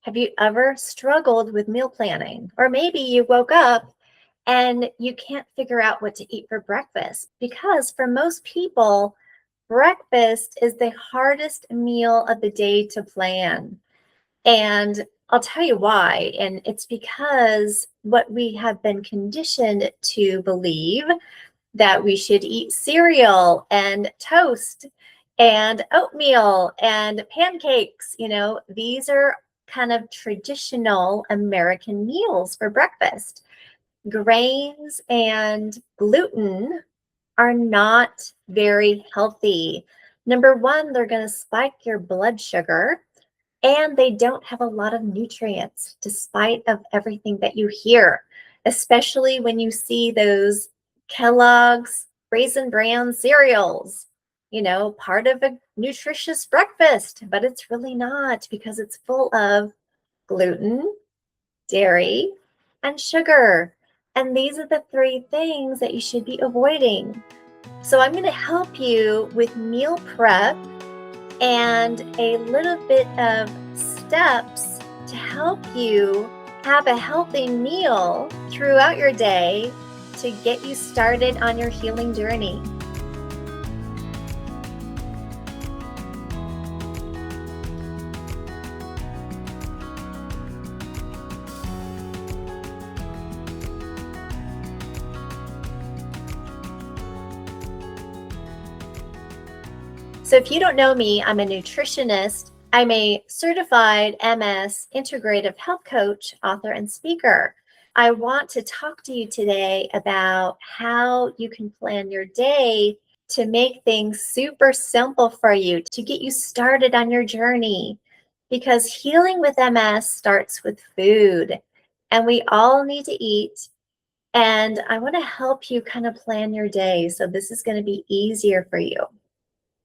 Have you ever struggled with meal planning? Or maybe you woke up and you can't figure out what to eat for breakfast because for most people, breakfast is the hardest meal of the day to plan. And I'll tell you why. And it's because what we have been conditioned to believe that we should eat cereal and toast and oatmeal and pancakes. These are kind of traditional American meals for breakfast. Grains and gluten are not very healthy. Number one, they're going to spike your blood sugar and they don't have a lot of nutrients despite of everything that you hear, especially when you see those Kellogg's raisin bran cereals, part of a nutritious breakfast, but it's really not because it's full of gluten, dairy, and sugar. And these are the three things that you should be avoiding. So I'm going to help you with meal prep and a little bit of steps to help you have a healthy meal throughout your day to get you started on your healing journey. So if you don't know me, I'm a nutritionist. I'm a certified MS integrative health coach, author, and speaker. I want to talk to you today about how you can plan your day to make things super simple for you, to get you started on your journey. Because healing with MS starts with food, and we all need to eat. And I want to help you kind of plan your day so this is going to be easier for you.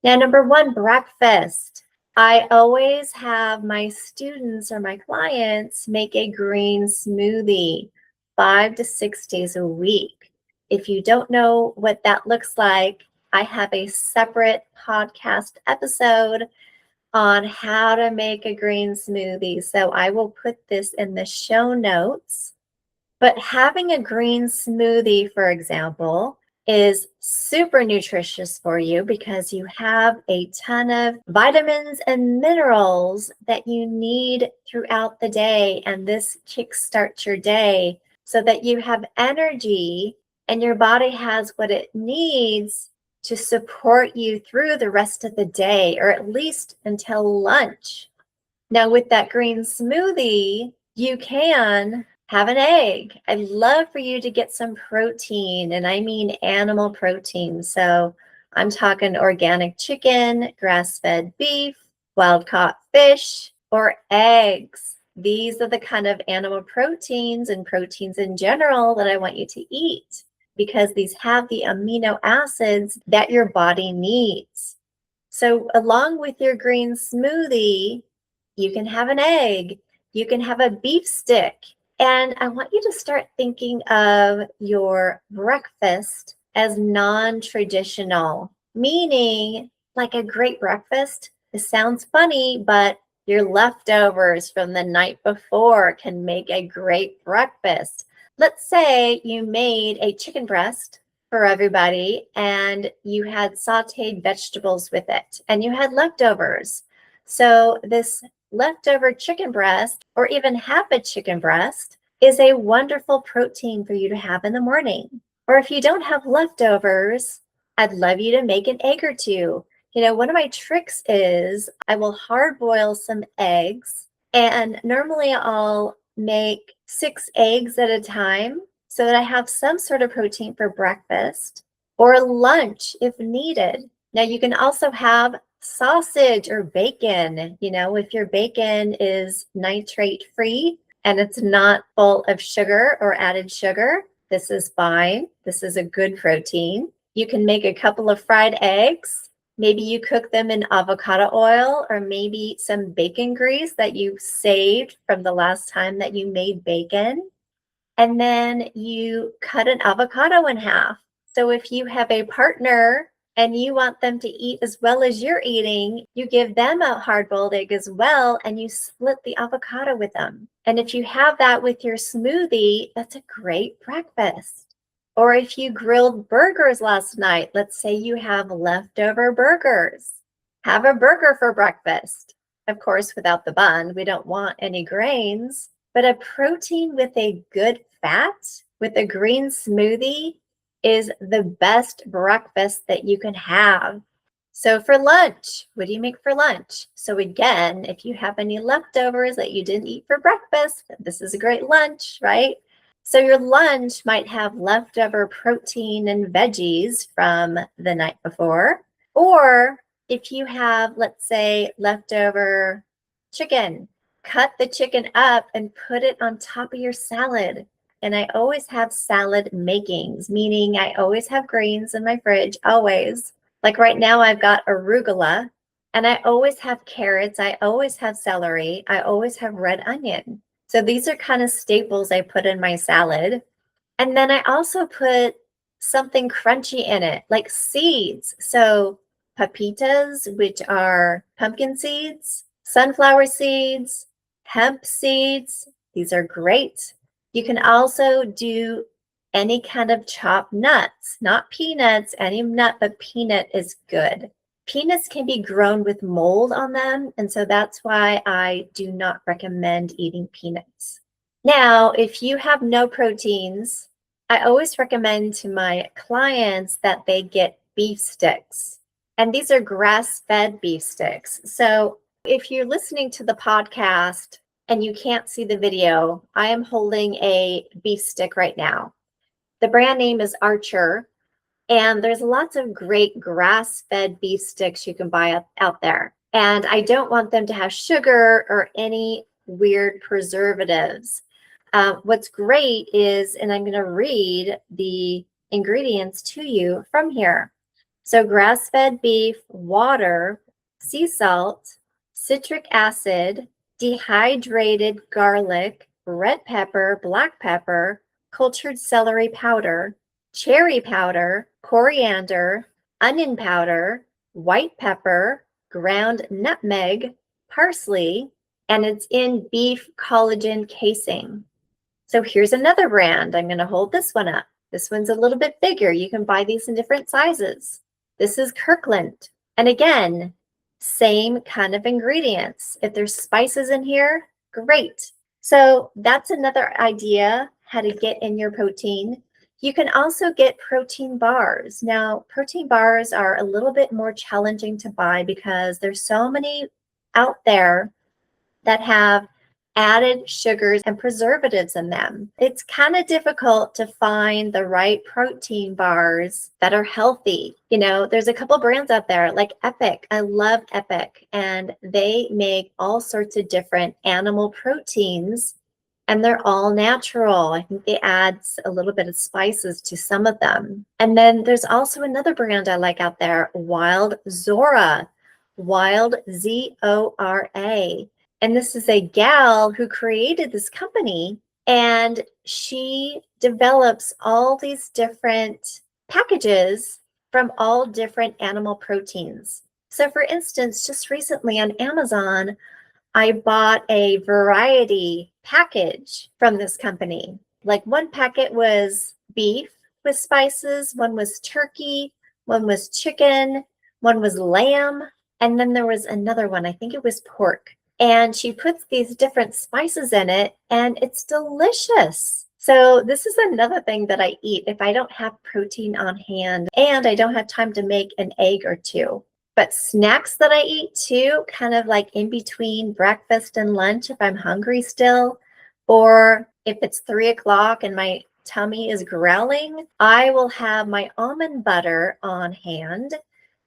Now, number one, breakfast. I always have my students or my clients make a green smoothie 5 to 6 days a week. If you don't know what that looks like, I have a separate podcast episode on how to make a green smoothie. So I will put this in the show notes. But having a green smoothie, for example, is super nutritious for you because you have a ton of vitamins and minerals that you need throughout the day. And this kickstarts your day so that you have energy and your body has what it needs to support you through the rest of the day, or at least until lunch. Now, with that green smoothie, you can have an egg. I'd love for you to get some protein, and I mean animal protein. So I'm talking organic chicken, grass-fed beef, wild-caught fish, or eggs. These are the kind of animal proteins and proteins in general that I want you to eat because these have the amino acids that your body needs. So along with your green smoothie, you can have an egg, you can have a beef stick. And I want you to start thinking of your breakfast as non-traditional, meaning like a great breakfast. It sounds funny, but your leftovers from the night before can make a great breakfast. Let's say you made a chicken breast for everybody and you had sauteed vegetables with it and you had leftovers. So this leftover chicken breast, or even half a chicken breast, is a wonderful protein for you to have in the morning. Or if you don't have leftovers, I'd love you to make an egg or two. One of my tricks is I will hard boil some eggs, and normally I'll make 6 eggs at a time so that I have some sort of protein for breakfast or lunch if needed. Now you can also have sausage or bacon. If your bacon is nitrate free and it's not full of sugar or added sugar, this is fine. This is a good protein. You can make a couple of fried eggs. Maybe you cook them in avocado oil or maybe some bacon grease that you saved from the last time that you made bacon. And then you cut an avocado in half. So if you have a partner and you want them to eat as well as you're eating, you give them a hard-boiled egg as well, and you split the avocado with them. And if you have that with your smoothie, that's a great breakfast. Or if you grilled burgers last night, let's say you have leftover burgers, have a burger for breakfast. Of course, without the bun, we don't want any grains, but a protein with a good fat with a green smoothie is the best breakfast that you can have. So for lunch, what do you make for lunch? So again, if you have any leftovers that you didn't eat for breakfast, this is a great lunch, right? So your lunch might have leftover protein and veggies from the night before. Or if you have, let's say, leftover chicken, cut the chicken up and put it on top of your salad. And I always have salad makings, meaning I always have greens in my fridge, always. Like right now, I've got arugula, and I always have carrots. I always have celery. I always have red onion. So these are kind of staples I put in my salad. And then I also put something crunchy in it, like seeds. So pepitas, which are pumpkin seeds, sunflower seeds, hemp seeds. These are great. You can also do any kind of chopped nuts, not peanuts, any nut, but peanut is good. Peanuts can be grown with mold on them, and so that's why I do not recommend eating peanuts. Now, if you have no proteins, I always recommend to my clients that they get beef sticks. And these are grass-fed beef sticks. So if you're listening to the podcast and you can't see the video, I am holding a beef stick right now. The brand name is Archer, and there's lots of great grass-fed beef sticks you can buy out there. And I don't want them to have sugar or any weird preservatives. What's great is, and I'm going to read the ingredients to you from here. So grass-fed beef, water, sea salt, citric acid, dehydrated garlic, red pepper, black pepper, cultured celery powder, cherry powder, coriander, onion powder, white pepper, ground nutmeg, parsley, and it's in beef collagen casing. So here's another brand. I'm going to hold this one up. This one's a little bit bigger. You can buy these in different sizes. This is Kirkland. And again, same kind of ingredients. If there's spices in here, great. So that's another idea how to get in your protein. You can also get protein bars. Now, protein bars are a little bit more challenging to buy because there's so many out there that have added sugars and preservatives in them. It's kind of difficult to find the right protein bars that are healthy. You know, there's a couple brands out there like Epic. I love Epic, and they make all sorts of different animal proteins, and they're all natural. I think they add a little bit of spices to some of them. And then there's also another brand I like out there, Wild Zora, Wild Zora. And this is a gal who created this company, and she develops all these different packages from all different animal proteins. So for instance, just recently on Amazon, I bought a variety package from this company. Like one packet was beef with spices, one was turkey, one was chicken, one was lamb, and then there was another one, I think it was pork. And she puts these different spices in it, and it's delicious. So this is another thing that I eat if I don't have protein on hand and I don't have time to make an egg or two. But snacks that I eat too, kind of like in between breakfast and lunch if I'm hungry still, or if it's 3 o'clock and my tummy is growling, I will have my almond butter on hand,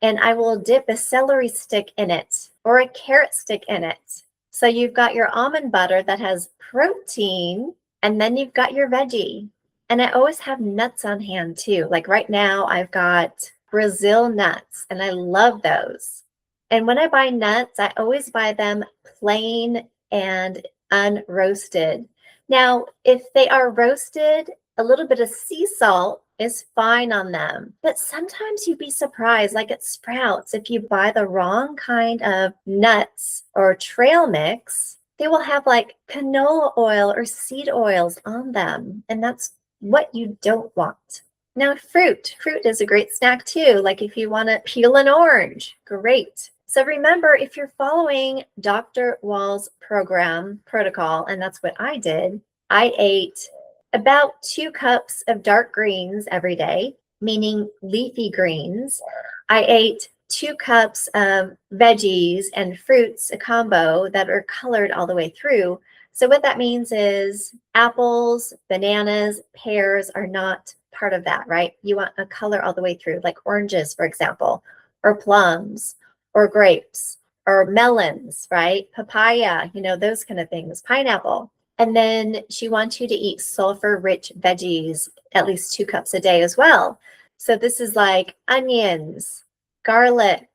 and I will dip a celery stick in it or a carrot stick in it. So you've got your almond butter that has protein, and then you've got your veggie. And I always have nuts on hand too. Like right now, I've got Brazil nuts, and I love those. And when I buy nuts, I always buy them plain and unroasted. Now, if they are roasted, a little bit of sea salt is fine on them. But sometimes you'd be surprised, like at Sprouts, if you buy the wrong kind of nuts or trail mix, they will have like canola oil or seed oils on them. And that's what you don't want. Now, fruit is a great snack too. Like if you want to peel an orange, great. So remember, if you're following Dr. Wall's protocol, and that's what I did, I ate about 2 cups of dark greens every day, meaning leafy greens. I ate 2 cups of veggies and fruits, a combo that are colored all the way through. So what that means is apples, bananas, pears are not part of that, right? You want a color all the way through, like oranges, for example, or plums, or grapes, or melons, right? Papaya, those kind of things, pineapple. And then she wants you to eat sulfur-rich veggies at least 2 cups a day as well. So this is like onions, garlic,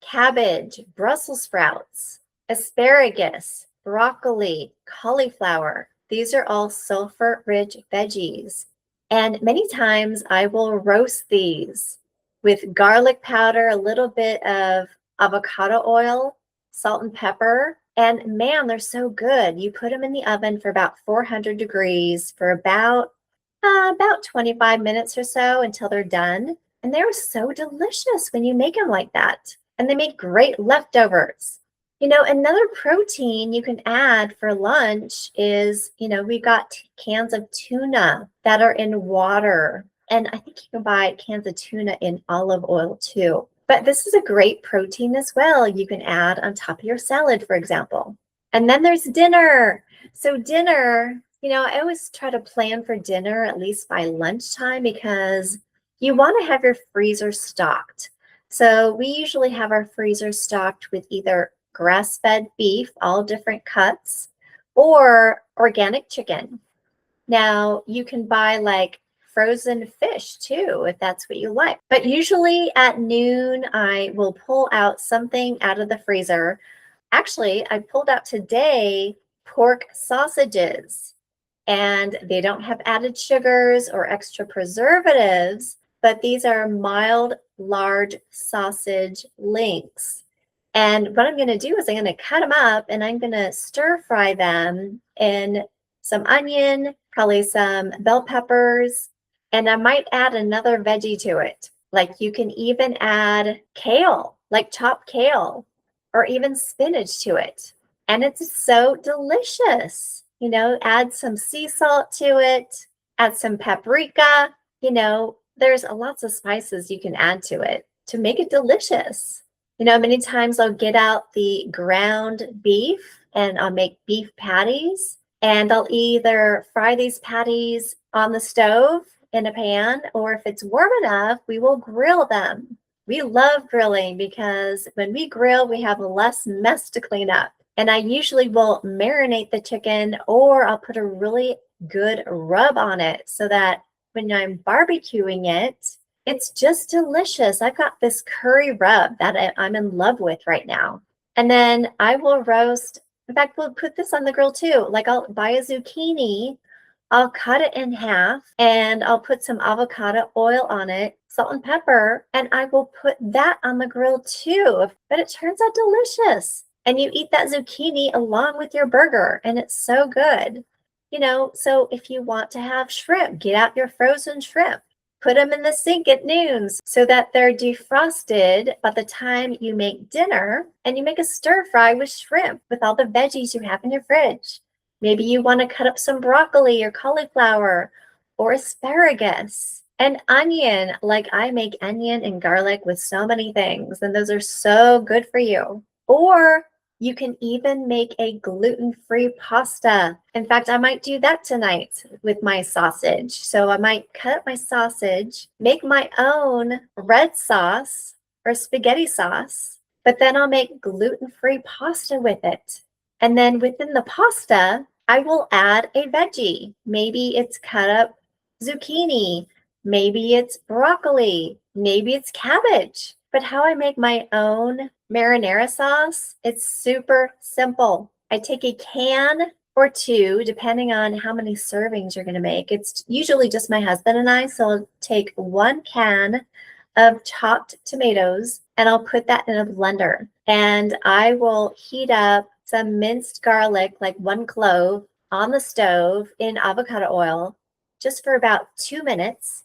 cabbage, Brussels sprouts, asparagus, broccoli, cauliflower. These are all sulfur-rich veggies. And many times I will roast these with garlic powder, a little bit of avocado oil, salt and pepper. And man, they're so good. You put them in the oven for about 400 degrees for about 25 minutes or so until they're done. And they're so delicious when you make them like that. And they make great leftovers. Another protein you can add for lunch is, we got cans of tuna that are in water. And I think you can buy cans of tuna in olive oil too. But this is a great protein as well. You can add on top of your salad, for example. And then there's dinner. So dinner, I always try to plan for dinner at least by lunchtime because you want to have your freezer stocked. So we usually have our freezer stocked with either grass-fed beef, all different cuts, or organic chicken. Now, you can buy like frozen fish too, if that's what you like. But usually at noon, I will pull out something out of the freezer. Actually, I pulled out today pork sausages, and they don't have added sugars or extra preservatives, but these are mild, large sausage links. And what I'm going to do is I'm going to cut them up and I'm going to stir fry them in some onion, probably some bell peppers, and I might add another veggie to it. Like you can even add kale, like chopped kale, or even spinach to it. And it's so delicious. Add some sea salt to it, add some paprika. There's lots of spices you can add to it to make it delicious. Many times I'll get out the ground beef and I'll make beef patties, and I'll either fry these patties on the stove in a pan, or if it's warm enough, we will grill them. We love grilling because when we grill, we have less mess to clean up. And I usually will marinate the chicken, or I'll put a really good rub on it so that when I'm barbecuing it, it's just delicious. I've got this curry rub that I'm in love with right now. And then I will roast, in fact, we'll put this on the grill too. Like I'll buy a zucchini, I'll cut it in half, and I'll put some avocado oil on it, salt and pepper, and I will put that on the grill too. But it turns out delicious. And you eat that zucchini along with your burger, and it's so good. So if you want to have shrimp, get out your frozen shrimp. Put them in the sink at noon so that they're defrosted by the time you make dinner, and you make a stir fry with shrimp with all the veggies you have in your fridge. Maybe you want to cut up some broccoli or cauliflower or asparagus and onion. Like I make onion and garlic with so many things, and those are so good for you. Or you can even make a gluten-free pasta. In fact, I might do that tonight with my sausage. So I might cut up my sausage, make my own red sauce or spaghetti sauce, but then I'll make gluten-free pasta with it. And then within the pasta, I will add a veggie. Maybe it's cut up zucchini, maybe it's broccoli, maybe it's cabbage. But how I make my own marinara sauce, it's super simple. I take a can or two, depending on how many servings you're going to make. It's usually just my husband and I, so I'll take 1 can of chopped tomatoes and I'll put that in a blender. And I will heat up some minced garlic, like 1 clove, on the stove in avocado oil just for about 2 minutes.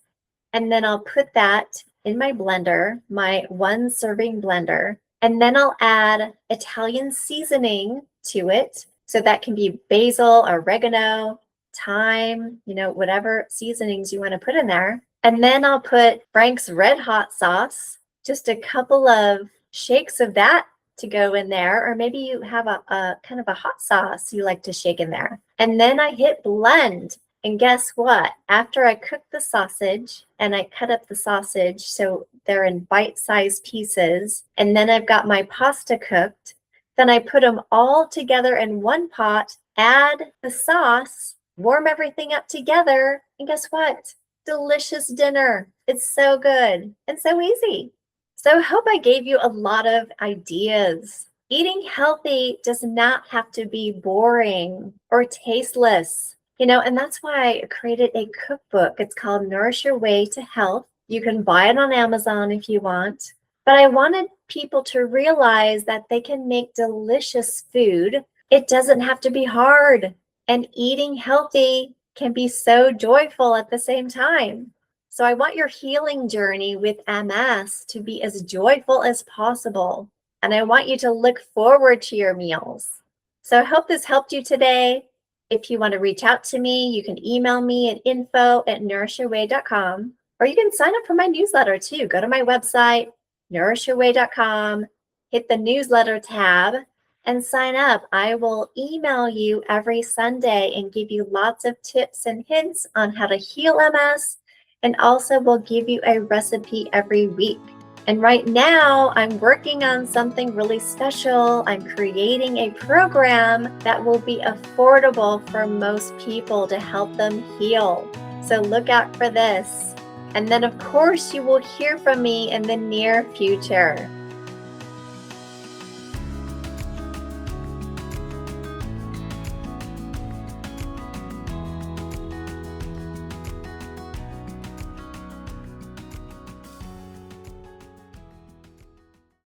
And then I'll put that in my blender, my 1 serving blender. And then I'll add Italian seasoning to it. So that can be basil, oregano, thyme, whatever seasonings you want to put in there. And then I'll put Frank's Red Hot sauce, just a couple of shakes of that to go in there. Or maybe you have a kind of a hot sauce you like to shake in there. And then I hit blend. And guess what? After I cook the sausage and I cut up the sausage so they're in bite-sized pieces, and then I've got my pasta cooked, then I put them all together in one pot, add the sauce, warm everything up together, and guess what? Delicious dinner. It's so good and so easy. So I hope I gave you a lot of ideas. Eating healthy does not have to be boring or tasteless. And that's why I created a cookbook. It's called Nourish Your Way to Health. You can buy it on Amazon if you want. But I wanted people to realize that they can make delicious food. It doesn't have to be hard. And eating healthy can be so joyful at the same time. So I want your healing journey with MS to be as joyful as possible. And I want you to look forward to your meals. So I hope this helped you today. If you want to reach out to me, you can email me at info@nourishyourway.com, or you can sign up for my newsletter too. Go to my website, nourishyourway.com, hit the newsletter tab, and sign up. I will email you every Sunday and give you lots of tips and hints on how to heal MS, and also will give you a recipe every week. And right now, I'm working on something really special. I'm creating a program that will be affordable for most people to help them heal. So look out for this. And then, of course, you will hear from me in the near future.